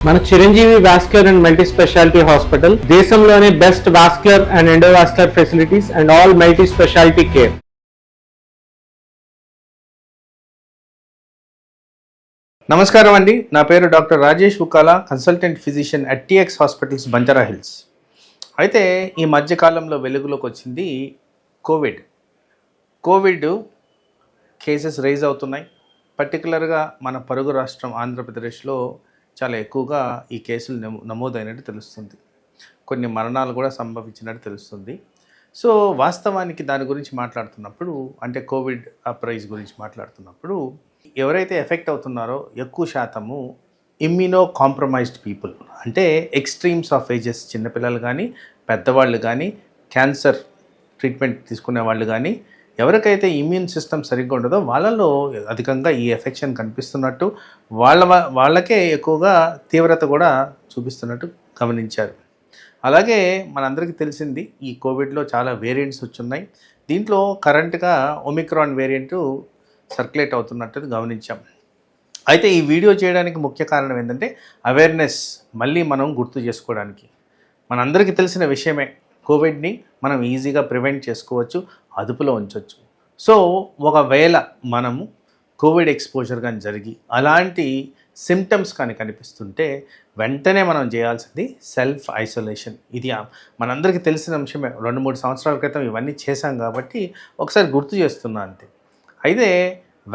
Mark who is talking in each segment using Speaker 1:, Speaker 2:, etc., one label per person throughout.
Speaker 1: మన Chiranjeevi vascular and multi speciality hospital దేశంలోనే best vascular and endovascular facilities and all multi speciality care.
Speaker 2: నమస్కారం అండి, నా పేరు doctor Rajesh Ukala, consultant physician at TX hospitals Banjara Hills. అయితే ఈ మధ్యకాలంలో వెలుగులోకి వచ్చింది కోవిడ్ కేసెస్ రైజ్ అవుతున్నాయి. పర్టికులర్గా మన పొరుగు రాష్ట్రం ఆంధ్రప్రదేశ్లో చాలా ఎక్కువగా ఈ కేసులు నమోదైనట్టు తెలుస్తుంది. కొన్ని మరణాలు కూడా సంభవించినట్టు తెలుస్తుంది. సో వాస్తవానికి దాని గురించి మాట్లాడుతున్నప్పుడు, అంటే కోవిడ్ అప్రైజ్ గురించి మాట్లాడుతున్నప్పుడు, ఎవరైతే ఎఫెక్ట్ అవుతున్నారో ఎక్కువ శాతము ఇమ్యూనో కాంప్రమైజ్డ్ పీపుల్, అంటే ఎక్స్ట్రీమ్స్ ఆఫ్ ఏజెస్, చిన్నపిల్లలు కానీ పెద్దవాళ్ళు కానీ క్యాన్సర్ ట్రీట్మెంట్ తీసుకునే వాళ్ళు కానీ ఎవరికైతే ఇమ్యూన్ సిస్టమ్ సరిగ్గా ఉండదో వాళ్ళలో అధికంగా ఈ ఎఫెక్షన్ కనిపిస్తున్నట్టు, వాళ్ళకే ఎక్కువగా తీవ్రత కూడా చూపిస్తున్నట్టు గమనించారు. అలాగే మనందరికీ తెలిసింది ఈ కోవిడ్లో చాలా వేరియంట్స్ వచ్చున్నాయి. దీంట్లో కరెంట్గా ఒమిక్రాన్ వేరియంట్ సర్క్యులేట్ అవుతున్నట్టు గమనించాం. అయితే ఈ వీడియో చేయడానికి ముఖ్య కారణం ఏంటంటే అవేర్నెస్ మళ్ళీ మనం గుర్తు చేసుకోవడానికి. మనందరికీ తెలిసిన విషయమే, కోవిడ్ని మనం ఈజీగా ప్రివెంట్ చేసుకోవచ్చు, అదుపులో ఉంచవచ్చు. సో ఒకవేళ మనము కోవిడ్ ఎక్స్పోజర్ కానీ జరిగి అలాంటి సిమ్టమ్స్ కానీ కనిపిస్తుంటే వెంటనే మనం చేయాల్సింది సెల్ఫ్ ఐసోలేషన్. ఇది మనందరికీ తెలిసిన అంశమే. 2-3 సంవత్సరాల క్రితం ఇవన్నీ చేశాం కాబట్టి ఒకసారి గుర్తు చేస్తున్నా అంతే. అయితే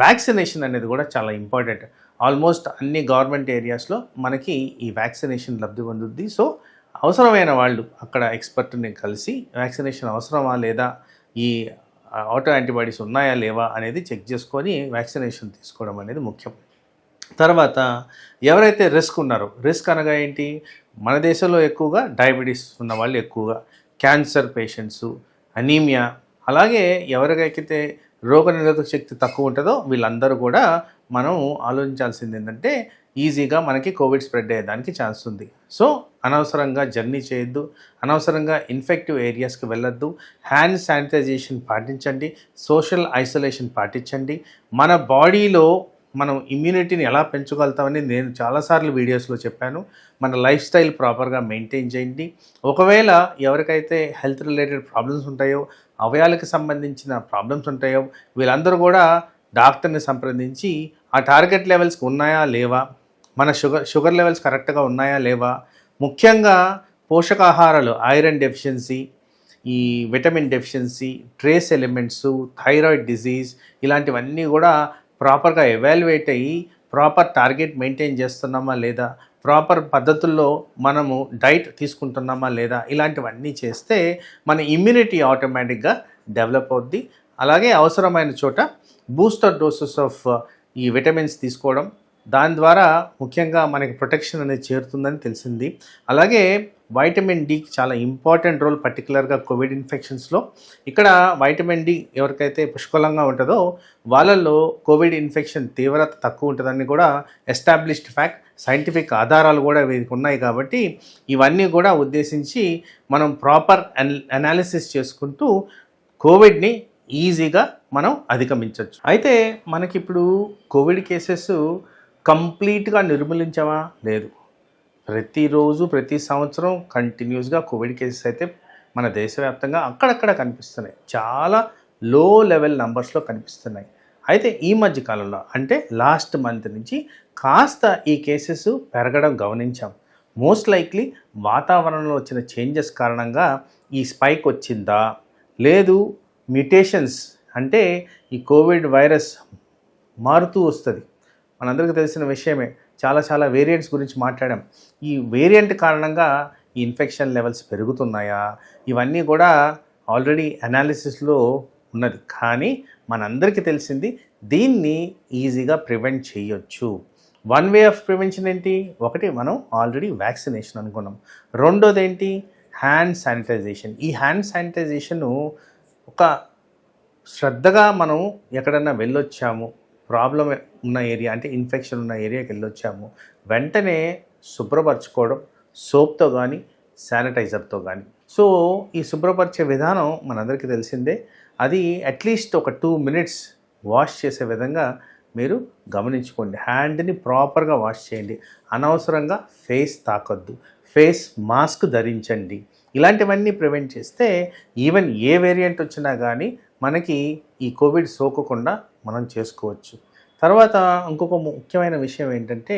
Speaker 2: వ్యాక్సినేషన్ అనేది కూడా చాలా ఇంపార్టెంట్. ఆల్మోస్ట్ అన్ని గవర్నమెంట్ ఏరియాస్లో మనకి ఈ వ్యాక్సినేషన్ లబ్ధి పొందుద్ది. సో అవసరమైన వాళ్ళు అక్కడ ఎక్స్పర్ట్ని కలిసి వ్యాక్సినేషన్ అవసరమా లేదా, ఈ ఆటో యాంటీబాడీస్ ఉన్నాయా లేవా అనేది చెక్ చేసుకొని వ్యాక్సినేషన్ తీసుకోవడం అనేది ముఖ్యం. తర్వాత ఎవరైతే రిస్క్ ఉన్నారో, రిస్క్ అనగా ఏంటి, మన దేశంలో ఎక్కువగా డయాబెటీస్ ఉన్న వాళ్ళు, ఎక్కువగా క్యాన్సర్ పేషెంట్స్, అనీమియా, అలాగే ఎవరికైతే రోగనిరోధక శక్తి తక్కువ ఉంటుందో వీళ్ళందరూ కూడా మనం ఆలోచించాల్సింది ఏంటంటే ఈజీగా మనకి కోవిడ్ స్ప్రెడ్ అయ్యేదానికి ఛాన్స్ ఉంది. సో అనవసరంగా జర్నీ చేయొద్దు, అనవసరంగా ఇన్ఫెక్టివ్ ఏరియాస్కి వెళ్ళొద్దు, హ్యాండ్ శానిటైజేషన్ పాటించండి, సోషల్ ఐసోలేషన్ పాటించండి. మన బాడీలో మనం ఇమ్యూనిటీని ఎలా పెంచుకోగలుగుతామని నేను చాలాసార్లు వీడియోస్లో చెప్పాను. మన లైఫ్ స్టైల్ ప్రాపర్గా మెయింటైన్ చేయండి. ఒకవేళ ఎవరికైతే హెల్త్ రిలేటెడ్ ప్రాబ్లమ్స్ ఉంటాయో, అవయాలకు సంబంధించిన ప్రాబ్లమ్స్ ఉంటాయో వీళ్ళందరూ కూడా డాక్టర్ని సంప్రదించి ఆ టార్గెట్ లెవెల్స్కి ఉన్నాయా లేవా, మన షుగర్ లెవెల్స్ కరెక్ట్గా ఉన్నాయా లేవా, ముఖ్యంగా పోషకాహారాలు, ఐరన్ డెఫిషియన్సీ, ఈ vitamin deficiency, trace elements, thyroid disease, ఇలాంటివన్నీ కూడా ప్రాపర్గా ఎవాల్యుయేట్ అయ్యి ప్రాపర్ టార్గెట్ మెయింటైన్ చేస్తున్నామా లేదా, ప్రాపర్ పద్ధతుల్లో మనము డైట్ తీసుకుంటున్నామా లేదా, ఇలాంటివన్నీ చేస్తే మన ఇమ్యూనిటీ ఆటోమేటిక్గా డెవలప్ అవుద్ది. అలాగే అవసరమైన చోట బూస్టర్ డోసెస్ ఆఫ్ ఈ విటమిన్స్ తీసుకోవడం, దాని ద్వారా ముఖ్యంగా మనకి ప్రొటెక్షన్ అనేది చేరుతుందని తెలిసింది. అలాగే వైటమిన్ డి చాలా ఇంపార్టెంట్ రోల్, పర్టికులర్గా కోవిడ్ ఇన్ఫెక్షన్స్లో. ఇక్కడ వైటమిన్ డి ఎవరికైతే పుష్కలంగా ఉంటుందో వాళ్ళల్లో కోవిడ్ ఇన్ఫెక్షన్ తీవ్రత తక్కువ ఉంటుందని కూడా ఎస్టాబ్లిష్డ్ ఫ్యాక్ట్, సైంటిఫిక్ ఆధారాలు కూడా వీరికి ఉన్నాయి. కాబట్టి ఇవన్నీ కూడా ఉద్దేశించి మనం ప్రాపర్ అనాలిసిస్ చేసుకుంటూ కోవిడ్ని ఈజీగా మనం అధిగమించవచ్చు. అయితే మనకిప్పుడు కోవిడ్ కేసెస్ కంప్లీట్గా నిర్మూలించామా లేదు, ప్రతిరోజు ప్రతి సంవత్సరం కంటిన్యూస్గా కోవిడ్ కేసెస్ అయితే మన దేశవ్యాప్తంగా అక్కడక్కడ కనిపిస్తున్నాయి, చాలా లో లెవెల్ నంబర్స్లో కనిపిస్తున్నాయి. అయితే ఈ మధ్య కాలంలో, అంటే లాస్ట్ మంత్ నుంచి కాస్త ఈ కేసెస్ పెరగడం గమనించాం. మోస్ట్ లైక్లీ వాతావరణంలో వచ్చిన చేంజెస్ కారణంగా ఈ స్పైక్ వచ్చిందా, లేదు మ్యుటేషన్స్, అంటే ఈ కోవిడ్ వైరస్ మారుతూ వస్తుంది. మనందరికీ తెలిసిన విషయమే, చాలా వేరియంట్స్ గురించి మాట్లాడాం. ఈ వేరియంట్ కారణంగా ఈ ఇన్ఫెక్షన్ లెవెల్స్ పెరుగుతున్నాయా, ఇవన్నీ కూడా ఆల్రెడీ అనాలిసిస్లో ఉన్నది. కానీ మనందరికీ తెలిసింది దీన్ని ఈజీగా ప్రివెంట్ చేయొచ్చు. వన్ వే ఆఫ్ ప్రివెన్షన్ ఏంటి, ఒకటి మనం ఆల్రెడీ వ్యాక్సినేషన్ అనుకున్నాం, రెండోది ఏంటి హ్యాండ్ శానిటైజేషన్. ఈ హ్యాండ్ శానిటైజేషను ఒక శ్రద్ధగా మనం ఎక్కడన్నా వెళ్ళొచ్చాము, ప్రాబ్లం ఉన్న ఏరియా, అంటే ఇన్ఫెక్షన్ ఉన్న ఏరియాకి వెళ్ళొచ్చాము, వెంటనే శుభ్రపరచుకోవడం సోప్తో కానీ శానిటైజర్తో కానీ. సో ఈ శుభ్రపరిచే విధానం మనందరికీ తెలిసిందే. అది అట్లీస్ట్ ఒక 2 minutes వాష్ చేసే విధంగా మీరు గమనించుకోండి. హ్యాండ్ని ప్రాపర్గా వాష్ చేయండి. అనవసరంగా ఫేస్ తాకొద్దు. ఫేస్ మాస్క్ ధరించండి. ఇలాంటివన్నీ ప్రివెంట్ చేస్తే ఈవెన్ ఏ వేరియంట్ వచ్చినా కానీ మనకి ఈ కోవిడ్ సోకకుండా మనం చేసుకోవచ్చు. తర్వాత ఇంకొక ముఖ్యమైన విషయం ఏంటంటే,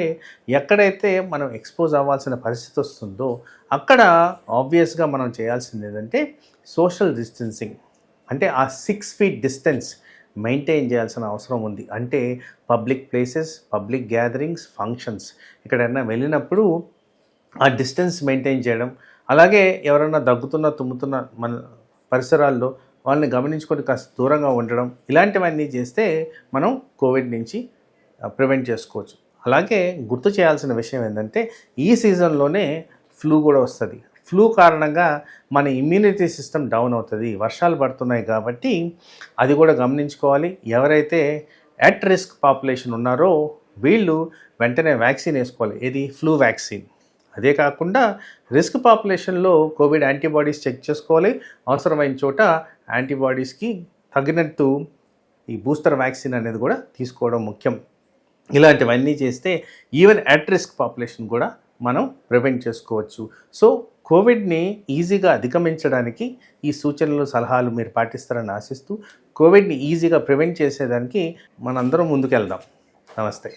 Speaker 2: ఎక్కడైతే మనం ఎక్స్పోజ్ అవ్వాల్సిన పరిస్థితి వస్తుందో అక్కడ ఆబ్వియస్గా మనం చేయాల్సింది ఏంటంటే సోషల్ డిస్టెన్సింగ్, అంటే ఆ 6 feet డిస్టెన్స్ మెయింటైన్ చేయాల్సిన అవసరం ఉంది. అంటే public places, public gatherings, functions ఎక్కడైనా వెళ్ళినప్పుడు ఆ డిస్టెన్స్ మెయింటైన్ చేయడం, అలాగే ఎవరైనా దగ్గుతున్న తుమ్ముతున్న మన పరిసరాల్లో వాళ్ళని గమనించుకొని కాస్త దూరంగా ఉండడం, ఇలాంటివన్నీ చేస్తే మనం కోవిడ్ నుంచి ప్రివెంట్ చేసుకోవచ్చు. అలాగే గుర్తు చేయాల్సిన విషయం ఏంటంటే ఈ సీజన్లోనే ఫ్లూ కూడా వస్తుంది. ఫ్లూ కారణంగా మన ఇమ్యూనిటీ సిస్టమ్ డౌన్ అవుతుంది. వర్షాలు పడుతున్నాయి కాబట్టి అది కూడా గమనించుకోవాలి. ఎవరైతే అట్ రిస్క్ పాపులేషన్ ఉన్నారో వీళ్ళు వెంటనే వ్యాక్సిన్ వేసుకోవాలి. ఏది? Flu vaccine. అదే కాకుండా రిస్క్ పాపులేషన్లో కోవిడ్ యాంటీబాడీస్ చెక్ చేసుకోవాలి. అవసరమైన చోట యాంటీబాడీస్కి తగినట్టు ఈ బూస్టర్ వ్యాక్సిన్ అనేది కూడా తీసుకోవడం ముఖ్యం. ఇలాంటివన్నీ చేస్తే ఈవెన్ అట్ రిస్క్ పాపులేషన్ కూడా మనం ప్రివెంట్ చేసుకోవచ్చు. సో కోవిడ్ని ఈజీగా అధిగమించడానికి ఈ సూచనలు, సలహాలు మీరు పాటిస్తారని ఆశిస్తూ కోవిడ్ని ఈజీగా ప్రివెంట్ చేసేదానికి మనందరం ముందుకెళ్దాం. నమస్తే.